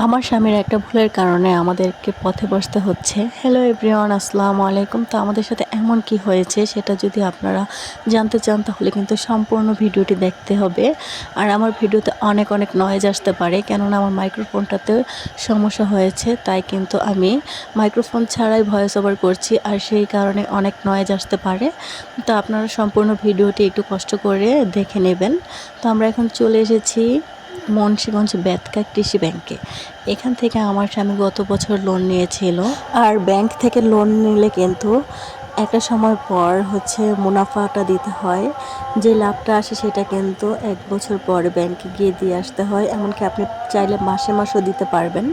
আমার স্বামীর একটা ভুলের কারণে আমাদেরকে পথে বসতে হচ্ছে। হ্যালো এভরিওয়ান, আসসালামু আলাইকুম। তো আমাদের সাথে এমন কি হয়েছে সেটা যদি আপনারা জানতে চান তাহলে কিন্তু সম্পূর্ণ ভিডিওটি দেখতে হবে। আর আমার ভিডিওতে অনেক অনেক নয়েজ আসতে পারে, কেননা আমার মাইক্রোফোনটাতে সমস্যা হয়েছে, তাই কিন্তু আমি মাইক্রোফোন ছাড়াই ভয়েস ওভার করছি, আর সেই কারণে অনেক নয়েজ আসতে পারে। তো আপনারা সম্পূর্ণ ভিডিওটি একটু কষ্ট করে দেখে নেবেন। তো আমরা এখন চলে এসেছি মুন্সিগঞ্জ বেতকা কৃষি ব্যাংকে। এখান থেকে আমার স্বামী গত বছর লোন নিয়েছিল। আর ব্যাংক থেকে লোন নিলে কিন্তু একটা সময় পর মুনাফাটা দিতে হয়। যে লাভটা আসে সেটা কিন্তু 1 বছর পর ব্যাংকে গিয়ে দিয়ে আসতে হয়। এমনকি আপনি চাইলে মাসে মাসও দিতে পারবেন।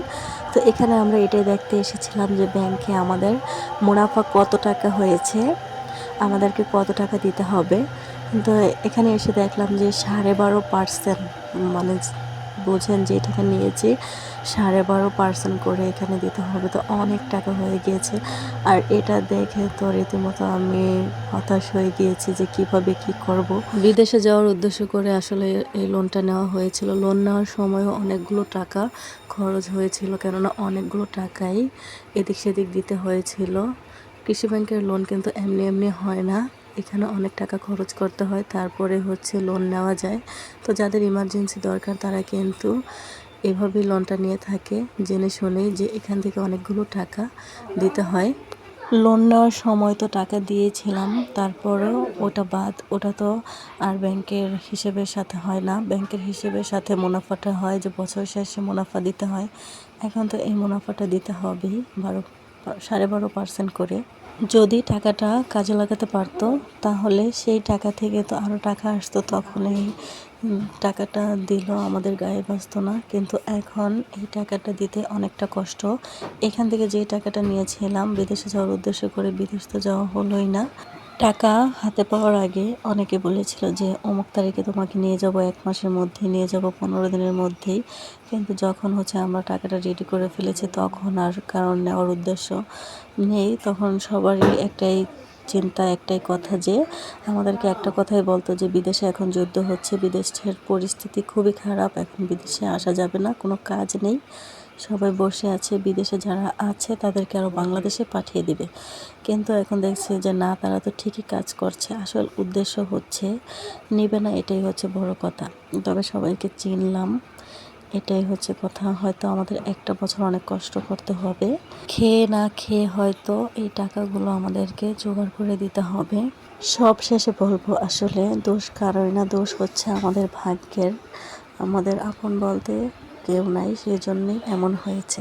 তো এখানে আমরা এটাই দেখতে এসেছিলাম যে ব্যাংকে আমাদের মুনাফা কত টাকা হয়েছে, আমাদেরকে কত টাকা দিতে হবে। তো এখানে এসে দেখলাম যে 12.5%, মানে বোঝেন যে টাকা নিয়েছি 12.5% করে এখানে দিতে হবে। তো অনেক টাকা হয়ে গিয়েছে। আর এটা দেখে তো রীতিমতো আমি হতাশ হয়ে গিয়েছি যে কিভাবে কি করব। বিদেশে যাওয়ার উদ্দেশ্য করে আসলে এই লোনটা নেওয়া হয়েছিল। লোন নেওয়ার সময়ও অনেকগুলো টাকা খরচ হয়েছিল, কেননা অনেকগুলো টাকাই এদিক সেদিক দিতে হয়েছিল। কৃষি ব্যাংকের লোন কিন্তু এমনি এমনি হয় না, এখানে অনেক টাকা খরচ করতে হয়, তারপরে লোন নেওয়া যায়। তো যাদের ইমার্জেন্সি দরকার তারা কিন্তু এভাবেই লোনটা নিয়ে থাকে, জেনে শুনেই যে এখান থেকে অনেকগুলো টাকা দিতে হয়। লোন নেওয়ার সময় তো টাকা দিয়েছিলাম, তারপরেও ওটা বাদ, ওটা তো আর ব্যাংকের হিসেবের সাথে হয় না। ব্যাংকের হিসেবের সাথে মুনাফাটা হয় যে বছর শেষে মুনাফা দিতে হয়। এখন তো এই মুনাফাটা দিতে হবেই 12.5% করে। যদি টাকাটা কাজে লাগাতে পারতো তাহলে সেই টাকা থেকে তো আরও টাকা আসতো, তখন এই টাকাটা দিল আমাদের গায়ে বাজতো না। কিন্তু এখন এই টাকাটা দিতে অনেকটা কষ্ট। এখান থেকে যে টাকাটা নিয়েছিলাম বিদেশে যাওয়ার উদ্দেশ্য করে, বিদেশ তো যাওয়া হলোই না। টাকা হাতে পাওয়ার আগে অনেকে বলেছিল যে অমুক তারিখে তোমাকে নিয়ে যাব, 1 মাসের মধ্যেই নিয়ে যাব, 15 দিনের মধ্যেই। কিন্তু যখন আমরা টাকাটা রেডি করে ফেলেছি তখন আর কারণ নেওয়ার উদ্দেশ্য নেই। তখন সবারই একটাই চিন্তা, একটাই কথা যে আমাদেরকে একটা কথাই বলতো যে বিদেশে এখন যুদ্ধ হচ্ছে, বিদেশের পরিস্থিতি খুবই খারাপ, এখন বিদেশে আসা যাবে না, কোনো কাজ নেই, সবাই বসে আছে, বিদেশে যারা আছে তাদেরকে আরও বাংলাদেশে পাঠিয়ে দিবে। কিন্তু এখন দেখছি যে না, তারা তো ঠিকই কাজ করছে, আসল উদ্দেশ্য নেবে না, এটাই বড় কথা। তবে সবাইকে চিনলাম, এটাই কথা। হয়তো আমাদের একটা বছর অনেক কষ্ট করতে হবে, খেয়ে না খেয়ে হয়তো এই টাকাগুলো আমাদেরকে জোগাড় করে দিতে হবে। সব শেষে বলবো, আসলে দোষ কারোই না, দোষ আমাদের ভাগ্যের। আমাদের আপন বলতে কেউ নাই, সেজন্যই এমন হয়েছে।